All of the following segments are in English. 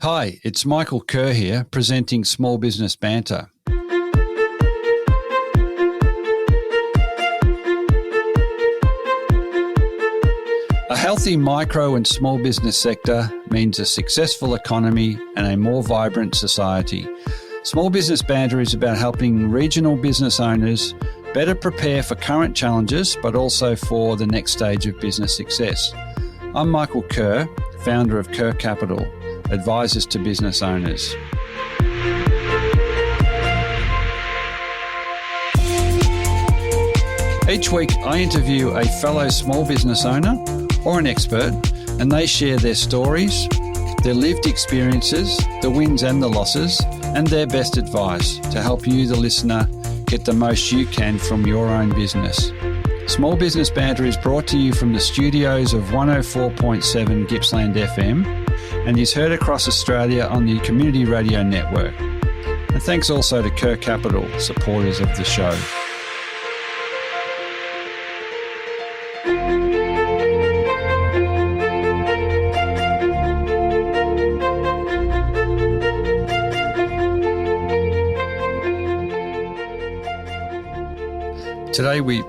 Hi, it's Michael Kerr here, presenting Small Business Banter. A healthy micro and small business sector means a successful economy and a more vibrant society. Small Business Banter is about helping regional business owners better prepare for current challenges, but also for the next stage of business success. I'm Michael Kerr, founder of Kerr Capital, advisors to business owners. Each week, I interview a fellow small business owner or an expert, and they share their stories, their lived experiences, the wins and the losses, and their best advice to help you, the listener, get the most you can from your own business. Small Business Banter is brought to you from the studios of 104.7 Gippsland FM and is heard across Australia on the Community Radio Network. And thanks also to Kerr Capital, supporters of the show. Today we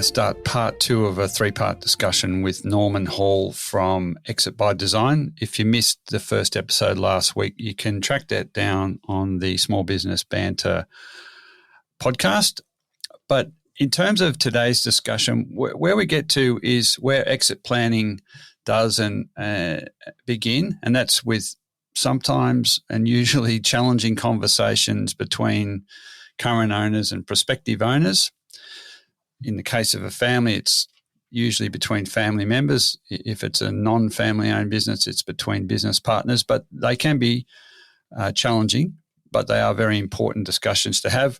start part two of a three-part discussion with Norman Hall from Exit by Design. If you missed the first episode last week, you can track that down on the Small Business Banter podcast. But in terms of today's discussion, where we get to is where exit planning does and begin, and that's with sometimes and usually challenging conversations between current owners and prospective owners. In the case of a family, it's usually between family members. If it's a non-family owned business, it's between business partners, but they can be challenging, but they are very important discussions to have.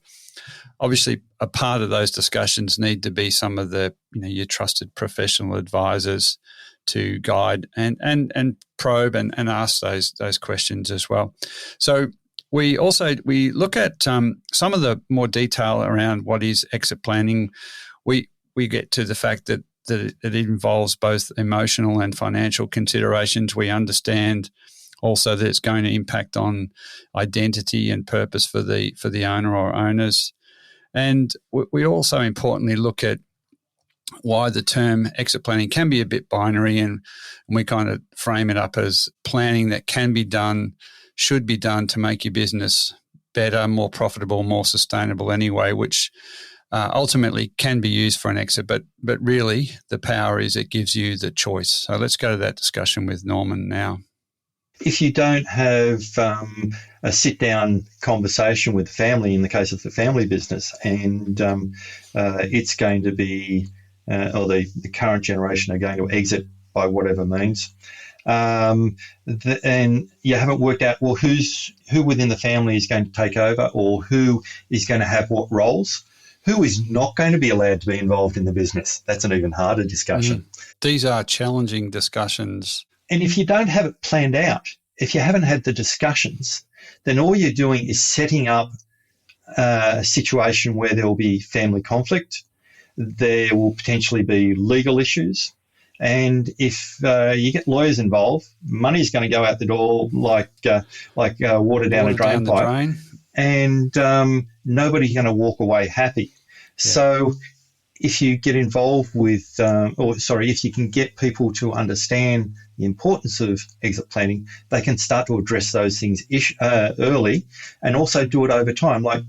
Obviously, a part of those discussions need to be some of the, your trusted professional advisors to guide and probe and ask those questions as well. So we look at some of the more detail around what is exit planning. We get to the fact that it involves both emotional and financial considerations. We understand also that it's going to impact on identity and purpose for the owner or owners. And we also importantly look at why the term exit planning can be a bit binary, and we kind of frame it up as planning that can be done, should be done to make your business better, more profitable, more sustainable anyway, which ultimately can be used for an exit, but really the power is it gives you the choice. So let's go to that discussion with Norman now. If you don't have a sit-down conversation with the family, in the case of the family business, and it's going to be, or the current generation are going to exit by whatever means, and you haven't worked out, well, who within the family is going to take over, or who is going to have what roles, who is not going to be allowed to be involved in the business. That's an even harder discussion. These are challenging discussions. And if you don't have it planned out, if you haven't had the discussions, then all you're doing is setting up a situation where there will be family conflict, there will potentially be legal issues, and if you get lawyers involved, money's going to go out the door like water down a drain pipe, and nobody's going to walk away happy. Yeah. So if you get involved with, if you can get people to understand the importance of exit planning, they can start to address those things early, and also do it over time. Like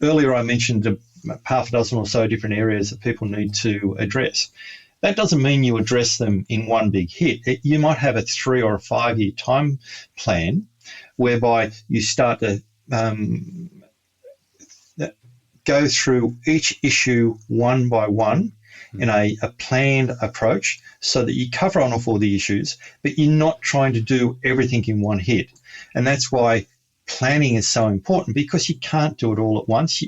earlier I mentioned half a dozen or so different areas that people need to address. That doesn't mean you address them in one big hit. You might have a 3 or a 5 year time plan whereby you start to go through each issue one by one in a planned approach, so that you cover on off all the issues, but you're not trying to do everything in one hit. And that's why planning is so important, because you can't do it all at once.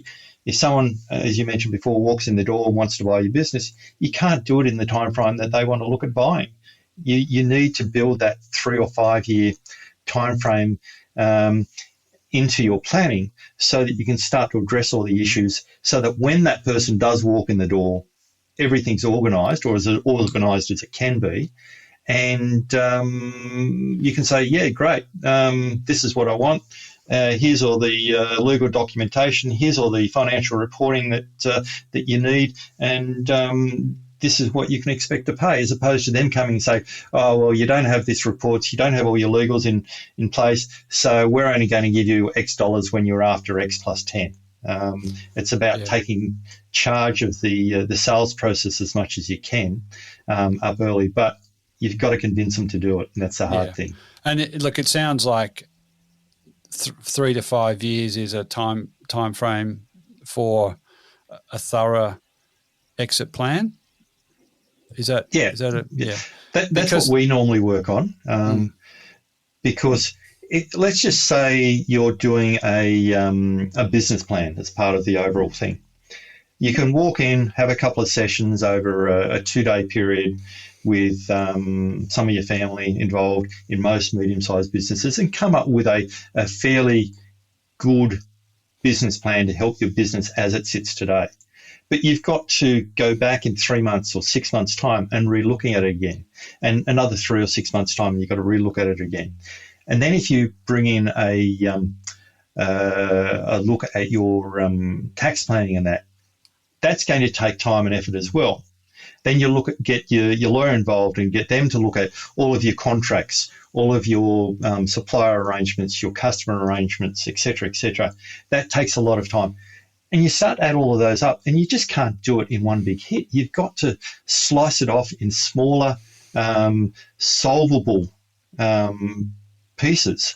If someone, as you mentioned before, walks in the door and wants to buy your business, you can't do it in the time frame that they want to look at buying. You need to build that 3 or 5 year time frame into your planning, so that you can start to address all the issues, so that when that person does walk in the door, everything's organised, or as organised as it can be, And you can say, yeah, great, this is what I want. Here's all the legal documentation. Here's all the financial reporting that you need, and this is what you can expect to pay, as opposed to them coming and say, oh, well, you don't have this reports, you don't have all your legals in place, so we're only going to give you X dollars when you're after X plus 10. It's about taking charge of the sales process as much as you can up early, but you've got to convince them to do it, and that's the hard thing. And it sounds like 3 to 5 years is a time frame for a thorough exit plan. Is that That's what we normally work on, because let's just say you're doing a business plan as part of the overall thing. You can walk in, have a couple of sessions over a 2-day period with some of your family involved in most medium-sized businesses, and come up with a fairly good business plan to help your business as it sits today. But you've got to go back in 3 months or 6 months' time and re-looking at it again. And another 3 or 6 months' time, you've got to re-look at it again. And then if you bring in a look at your tax planning and that's going to take time and effort as well. Then you get your lawyer involved and get them to look at all of your contracts, all of your supplier arrangements, your customer arrangements, et cetera, et cetera. That takes a lot of time. And you start to add all of those up, and you just can't do it in one big hit. You've got to slice it off in smaller, solvable pieces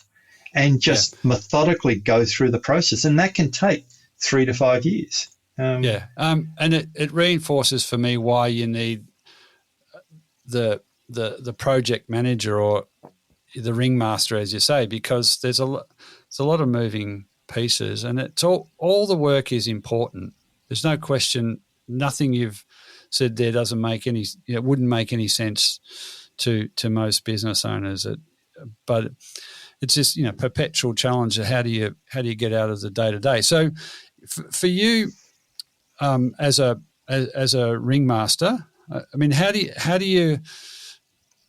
and just methodically go through the process. And that can take 3 to 5 years. And it reinforces for me why you need the project manager or the ringmaster, as you say, because there's a lot of moving pieces, and it's all the work is important. There's no question. Nothing you've said there doesn't make any. It wouldn't make any sense to most business owners. But it's just perpetual challenge of how do you get out of the day to day. So for you. As a ringmaster, I mean, how do you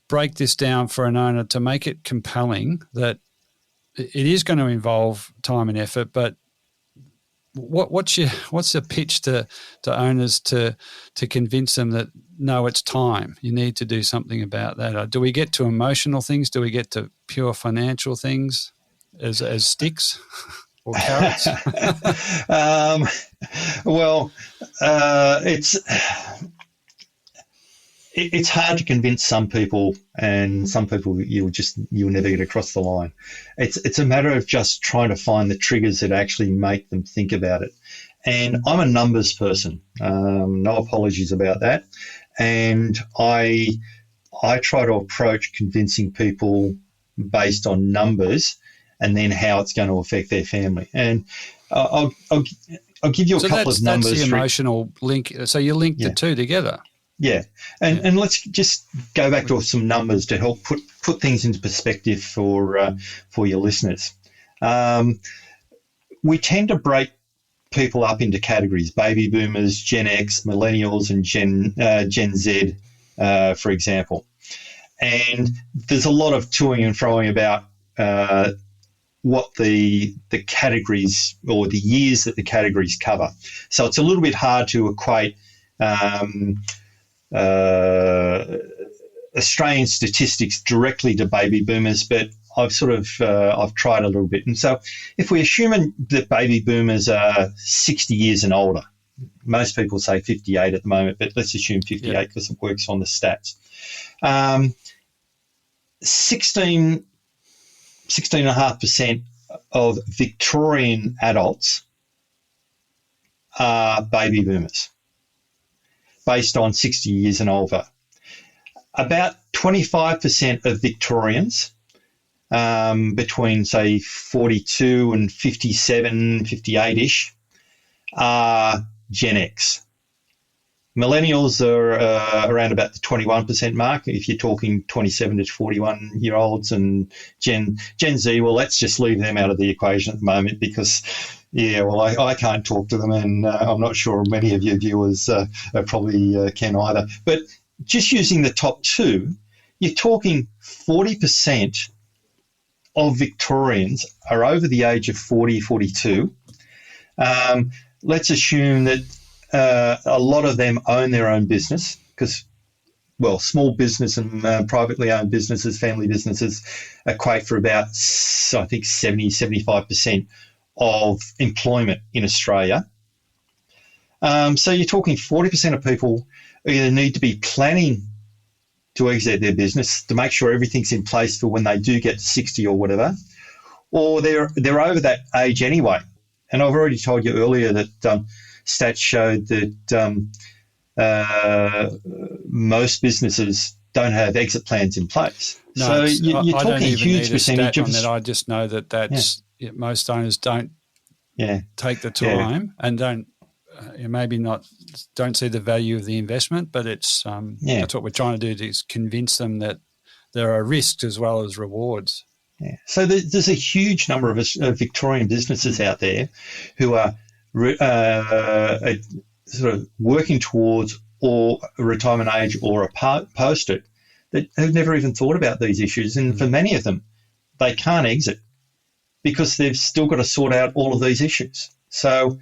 break this down for an owner to make it compelling that it is going to involve time and effort, but what's the pitch to owners to convince them that no, it's time, you need to do something about that? Do we get to emotional things? Do we get to pure financial things as sticks? Or carrots? It's hard to convince some people, and some people you'll never get across the line. It's a matter of just trying to find the triggers that actually make them think about it. And I'm a numbers person. No apologies about that. And I try to approach convincing people based on numbers, and then how it's going to affect their family. And I'll give you a couple of numbers. That's the emotional link. So you link the two together. Yeah. And let's just go back to some numbers to help put things into perspective for your listeners. We tend to break people up into categories: baby boomers, Gen X, millennials, and Gen Z, for example. And there's a lot of toing and froing about what the categories or the years that the categories cover. So it's a little bit hard to equate Australian statistics directly to baby boomers, but I've tried a little bit. And so if we assume that baby boomers are 60 years and older, most people say 58 at the moment, but let's assume 58 because it works on the stats. 16.5% of Victorian adults are baby boomers based on 60 years and older. About 25% of Victorians between, say, 42 and 57, 58-ish are Gen X. Millennials are around about the 21% mark if you're talking 27 to 41-year-olds, and Gen Z, well, let's just leave them out of the equation at the moment because, I can't talk to them, and I'm not sure many of your viewers probably can either. But just using the top two, you're talking 40% of Victorians are over the age of 40, 42. Let's assume that a lot of them own their own business because, well, small business and privately owned businesses, family businesses equate for about, I think, 70, 75% of employment in Australia. So you're talking 40% of people either need to be planning to exit their business to make sure everything's in place for when they do get to 60 or whatever, or they're over that age anyway. And I've already told you earlier that stats showed that most businesses don't have exit plans in place. No, so you're I talking don't a even huge need a percentage stat of on that. I just know that that's most owners don't take the time and don't maybe don't see the value of the investment. But it's that's what we're trying to do, is convince them that there are risks as well as rewards. Yeah. So there's a huge number of Victorian businesses out there who are sort of working towards or a retirement age or a post it that have never even thought about these issues. And for many of them, they can't exit because they've still got to sort out all of these issues. So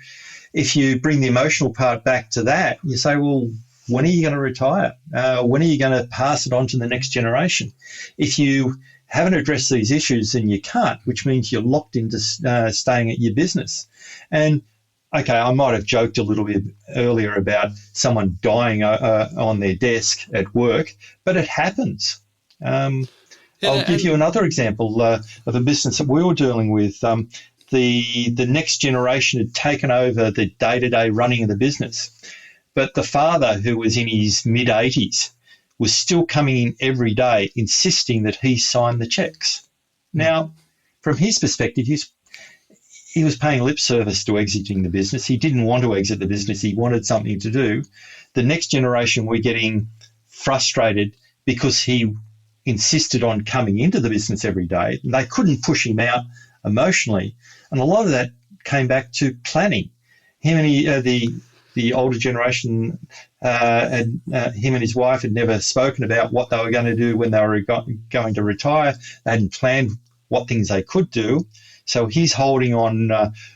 if you bring the emotional part back to that, you say, well, when are you going to retire? When are you going to pass it on to the next generation? If you haven't addressed these issues, then you can't, which means you're locked into staying at your business. And, okay, I might have joked a little bit earlier about someone dying on their desk at work, but it happens. I'll give you another example of a business that we were dealing with. The next generation had taken over the day-to-day running of the business, but the father, who was in his mid-80s, was still coming in every day insisting that he sign the checks. Now, from his perspective, he was paying lip service to exiting the business. He didn't want to exit the business. He wanted something to do. The next generation were getting frustrated because he insisted on coming into the business every day, and they couldn't push him out emotionally. And a lot of that came back to planning. Him and the older generation, him and his wife had never spoken about what they were going to do when they were going to retire. They hadn't planned what things they could do. So he's holding on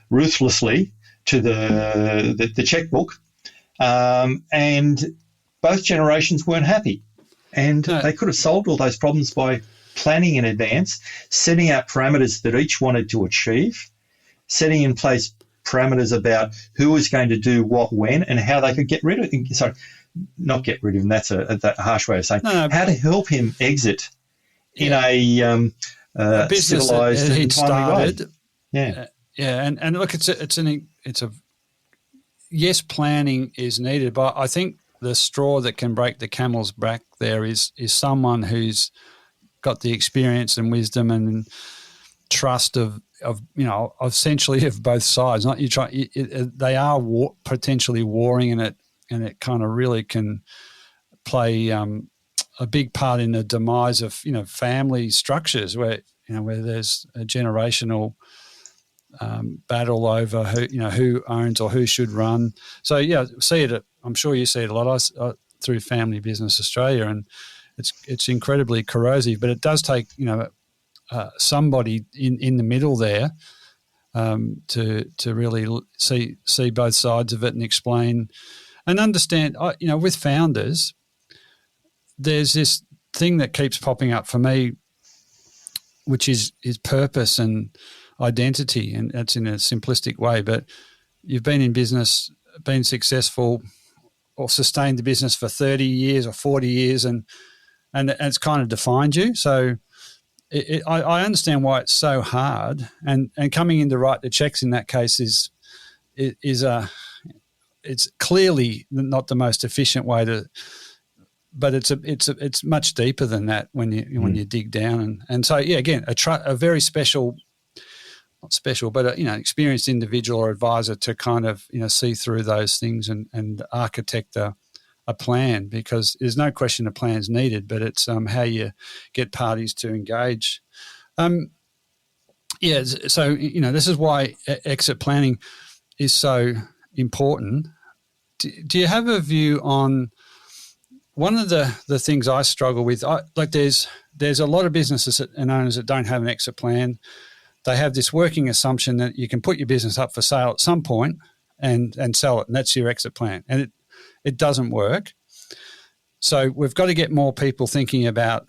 ruthlessly to the checkbook, and both generations weren't happy. And they could have solved all those problems by planning in advance, setting out parameters that each wanted to achieve, setting in place parameters about who was going to do what when and how they could get rid of him. Sorry, not get rid of him. That's a harsh way of saying how to help him exit in a business civilized that he'd started. Way. And look, it's a yes, planning is needed, but I think the straw that can break the camel's back there is someone who's got the experience and wisdom and trust of essentially of both sides. Not you try. They are potentially warring, and it kind of really can play a big part in the demise of family structures where there's a generational battle over who owns or who should run. So see it. I'm sure you see it a lot through Family Business Australia, and it's incredibly corrosive. But it does take somebody in the middle there to really see both sides of it and explain and understand. With founders, there's this thing that keeps popping up for me, which is purpose and identity, and that's in a simplistic way. But you've been in business, been successful, or sustained the business for 30 years or 40 years, and it's kind of defined you. So I understand why it's so hard, and coming in to write the checks in that case is it's clearly not the most efficient way to, but it's much deeper than that when you dig down, and so again a very special, not special, but experienced individual or advisor to kind of see through those things and architect a plan, because there's no question a plan's needed, but it's how you get parties to engage. So this is why exit planning is so important. Do you have a view on one of the things I struggle with, there's a lot of businesses and owners that don't have an exit plan. They have this working assumption that you can put your business up for sale at some point and sell it, and that's your exit plan. And it doesn't work. So we've got to get more people thinking about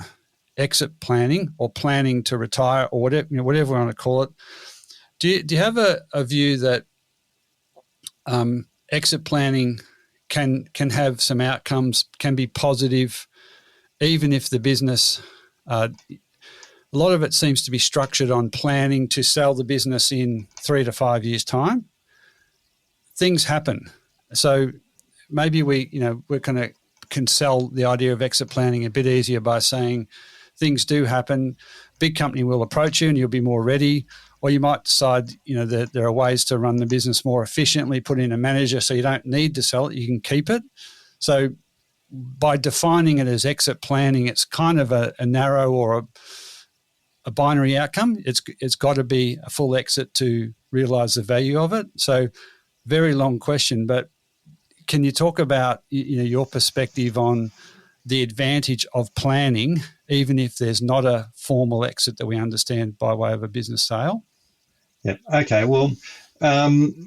exit planning or planning to retire or whatever, whatever we want to call it. Do you have a view that exit planning can have some outcomes, can be positive, even if the business, a lot of it seems to be structured on planning to sell the business in 3 to 5 years' time? Things happen. So maybe we're can sell the idea of exit planning a bit easier by saying things do happen. Big company will approach you and you'll be more ready. Or you might decide, that there are ways to run the business more efficiently, put in a manager so you don't need to sell it, you can keep it. So by defining it as exit planning, it's kind of a narrow or a binary outcome. It's got to be a full exit to realise the value of it. So very long question, but can you talk about your perspective on the advantage of planning, even if there's not a formal exit that we understand by way of a business sale? Yeah. Okay. Well, the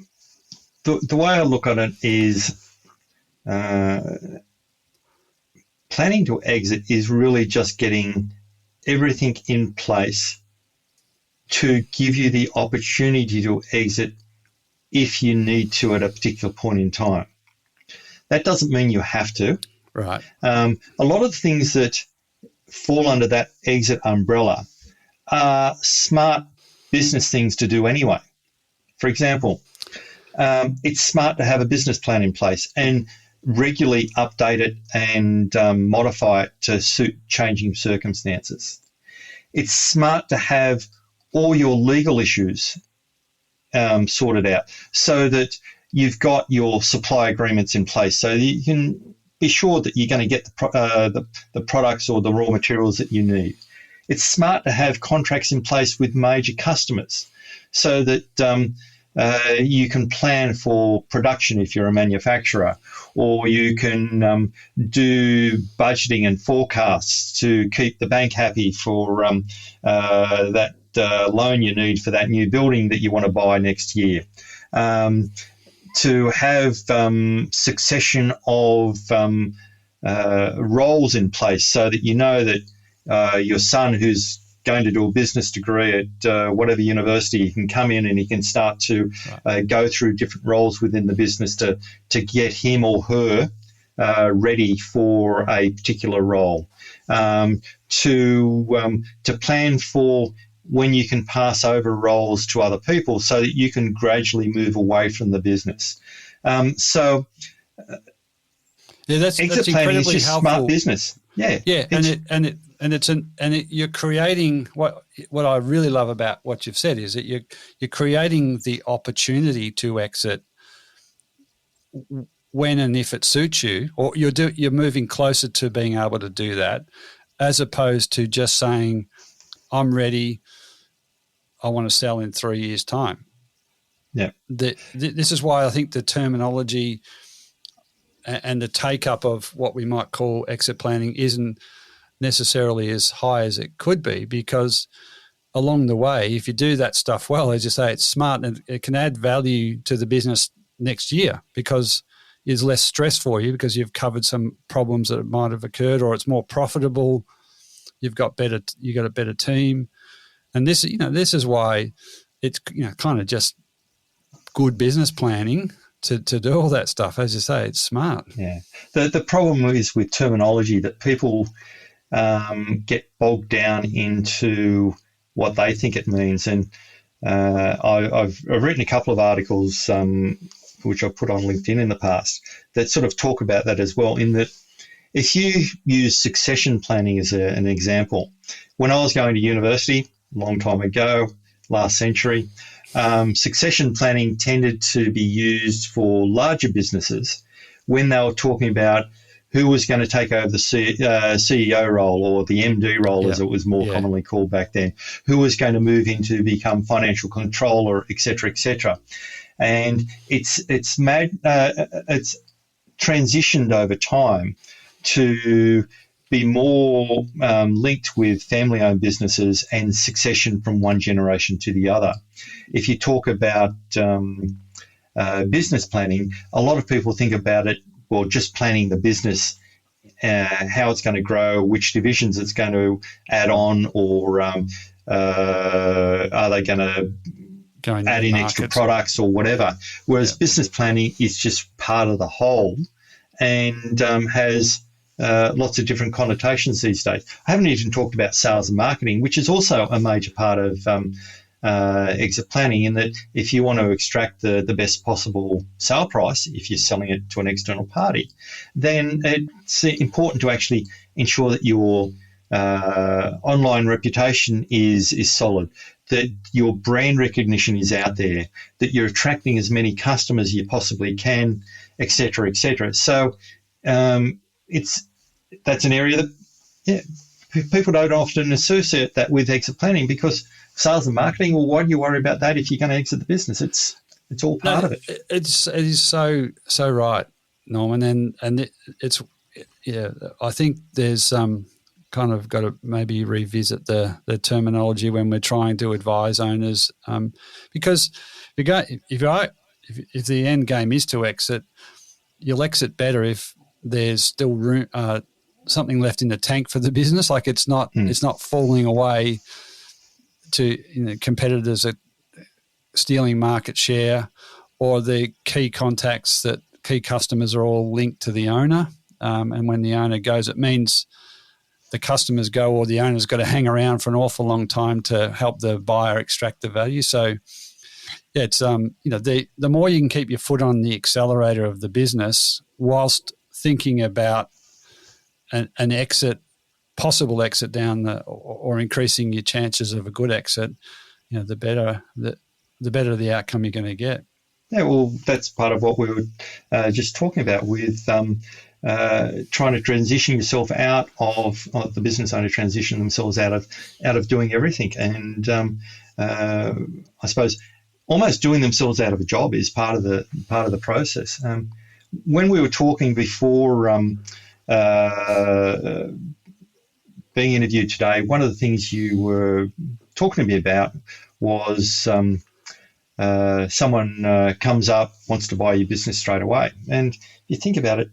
way I look at it is planning to exit is really just getting everything in place to give you the opportunity to exit if you need to at a particular point in time. That doesn't mean you have to. Right. A lot of the things that fall under that exit umbrella are smart business things to do anyway. For example, it's smart to have a business plan in place and regularly update it and modify it to suit changing circumstances. It's smart to have all your legal issues sorted out so that you've got your supply agreements in place so you can be sure that you're going to get the products or the raw materials that you need. It's smart to have contracts in place with major customers so that you can plan for production if you're a manufacturer, or you can do budgeting and forecasts to keep the bank happy for that loan you need for that new building that you want to buy next year. To have succession of roles in place so that you know that your son who's going to do a business degree at whatever university, he can come in and he can start to go through different roles within the business to get him or her ready for a particular role. To plan for when you can pass over roles to other people so that you can gradually move away from the business. Exit that's planning is just helpful. Smart business. Yeah. You're creating what I really love about what you've said is that you're creating the opportunity to exit when and if it suits you, or you're moving closer to being able to do that, as opposed to just saying, I'm ready, I want to sell in 3 years' time. Yeah. This is why I think the terminology and the take-up of what we might call exit planning isn't necessarily as high as it could be, because along the way, if you do that stuff well, as you say, it's smart and it can add value to the business next year because it's less stress for you because you've covered some problems that might have occurred, or it's more profitable. You've got a better team. And this is why it's kind of just good business planning to do all that stuff. As you say, it's smart. Yeah. The problem is with terminology that people get bogged down into what they think it means. And I've written a couple of articles which I've put on LinkedIn in the past that sort of talk about that as well, in that if you use succession planning as an example, when I was going to university a long time ago, last century, succession planning tended to be used for larger businesses when they were talking about who was going to take over the CEO role, or the MD role, as it was more commonly called back then, who was going to move into become financial controller, et cetera, et cetera. And it's transitioned over time to be more linked with family-owned businesses and succession from one generation to the other. If you talk about business planning, a lot of people think about it, well, just planning the business, how it's going to grow, which divisions it's going to add on, or are they going to add in extra products or whatever. Whereas business planning is just part of the whole and has lots of different connotations these days. I haven't even talked about sales and marketing, which is also a major part of exit planning, in that if you want to extract the best possible sale price, if you're selling it to an external party, then it's important to actually ensure that your online reputation is solid, that your brand recognition is out there, that you're attracting as many customers as you possibly can, et cetera, et cetera. So that's an area that people don't often associate that with exit planning, because sales and marketing, well, why do you worry about that if you're going to exit the business? It's all part of it. It is so right, Norman, and it's I think there's kind of got to maybe revisit the terminology when we're trying to advise owners, because if the end game is to exit, you'll exit better if there's still room, something left in the tank for the business. Like it's not falling away to competitors are stealing market share, or the key customers are all linked to the owner. And when the owner goes, it means the customers go, or the owner's got to hang around for an awful long time to help the buyer extract the value. So, it's the more you can keep your foot on the accelerator of the business whilst thinking about an exit, possible exit down or increasing your chances of a good exit, the better the outcome you're going to get. Yeah, well, that's part of what we were just talking about with trying to transition yourself out of the business owner, transition themselves out of doing everything, and I suppose almost doing themselves out of a job is part of the process. When we were talking before being interviewed today, one of the things you were talking to me about was someone comes up, wants to buy your business straight away. And you think about it,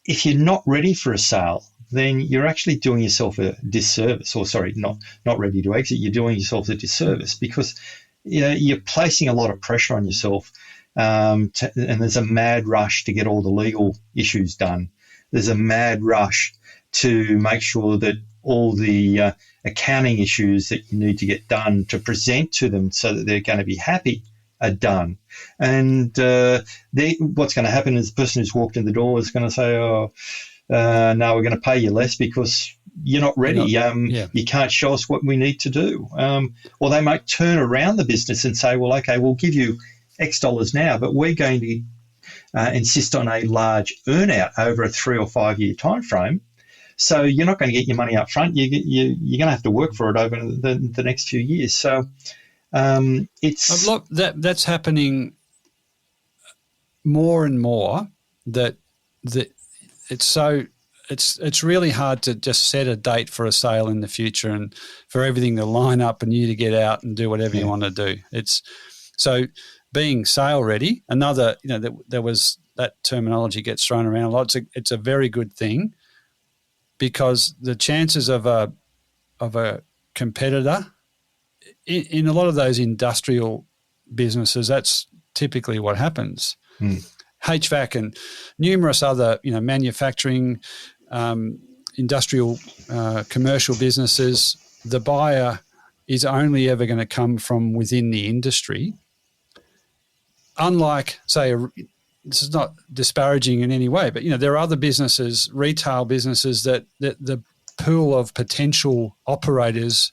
if you're not ready for a sale, then you're actually doing yourself a disservice, or sorry, not ready to exit, you're doing yourself a disservice, because you're placing a lot of pressure on yourself, and there's a mad rush to get all the legal issues done. There's a mad rush to make sure that all the accounting issues that you need to get done to present to them so that they're going to be happy are done. And what's going to happen is the person who's walked in the door is going to say, no, we're going to pay you less because you're not ready. You can't show us what we need to do. Or they might turn around the business and say, well, okay, we'll give you X dollars now, but we're going to insist on a large earnout over a 3 or 5 year time frame. So you're not going to get your money up front. You're going to have to work for it over the next few years. So it's look, that's happening more and more. That it's really hard to just set a date for a sale in the future and for everything to line up and you to get out and do whatever you want to do. It's so being sale ready. Another, there was that terminology gets thrown around a lot. It's a very good thing, because the chances of a competitor in a lot of those industrial businesses, that's typically what happens. HVAC and numerous other, manufacturing, industrial, commercial businesses, the buyer is only ever going to come from within the industry. Unlike, say, this is not disparaging in any way, but, there are other businesses, retail businesses, that the pool of potential operators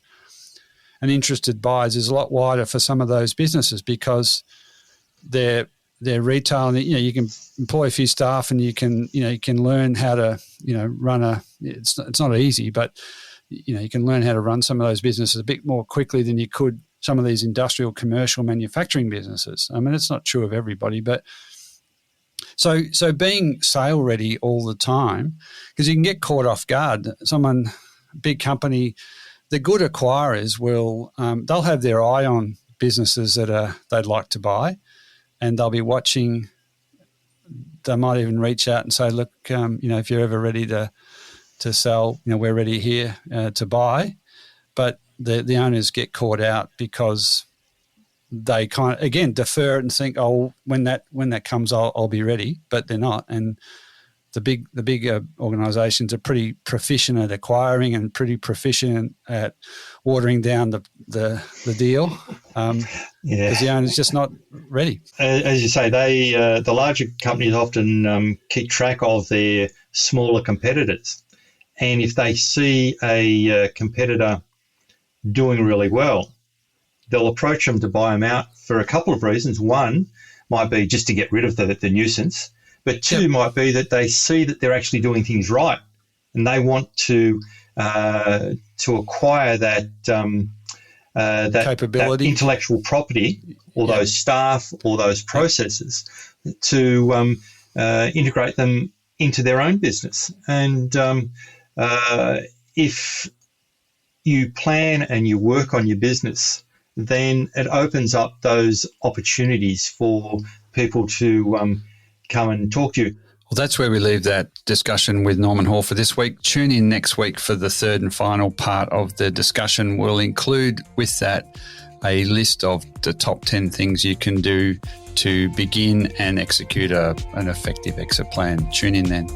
and interested buyers is a lot wider for some of those businesses, because they're retail, and you can employ a few staff, and you can learn how to run it's not easy, but you can learn how to run some of those businesses a bit more quickly than you could some of these industrial, commercial, manufacturing businesses. I mean, it's not true of everybody, but So being sale ready all the time, because you can get caught off guard. Big company, the good acquirers will, they'll have their eye on businesses that they'd like to buy, and they'll be watching. They might even reach out and say, look, if you're ever ready to sell, we're ready here to buy. But the owners get caught out because they kind of, again, defer it and think, oh, when that comes, I'll be ready, but they're not. And the bigger organisations are pretty proficient at acquiring and pretty proficient at watering down the deal because the owner's just not ready. As you say, the larger companies often keep track of their smaller competitors, and if they see a competitor doing really well, they'll approach them to buy them out for a couple of reasons. One might be just to get rid of the nuisance, but two might be that they see that they're actually doing things right, and they want to acquire that capability, that intellectual property, or those staff, or those processes, to integrate them into their own business. And if you plan and you work on your business, then it opens up those opportunities for people to come and talk to you. Well, that's where we leave that discussion with Norman Hall for this week. Tune in next week for the third and final part of the discussion. We'll include with that a list of the top 10 things you can do to begin and execute an effective exit plan. Tune in then.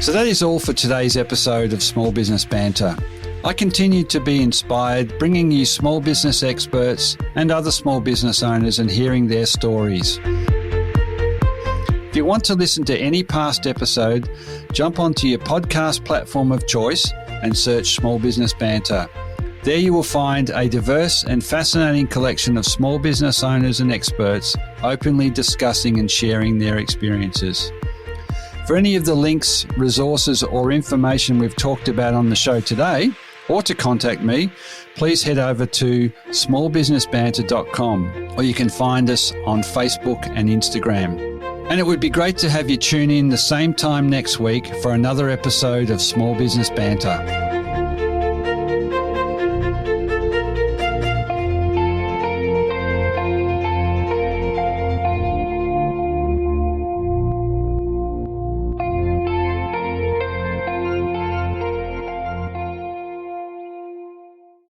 So that is all for today's episode of Small Business Banter. I continue to be inspired, bringing you small business experts and other small business owners and hearing their stories. If you want to listen to any past episode, jump onto your podcast platform of choice and search Small Business Banter. There you will find a diverse and fascinating collection of small business owners and experts openly discussing and sharing their experiences. For any of the links, resources, or information we've talked about on the show today, or to contact me, please head over to smallbusinessbanter.com, or you can find us on Facebook and Instagram. And it would be great to have you tune in the same time next week for another episode of Small Business Banter.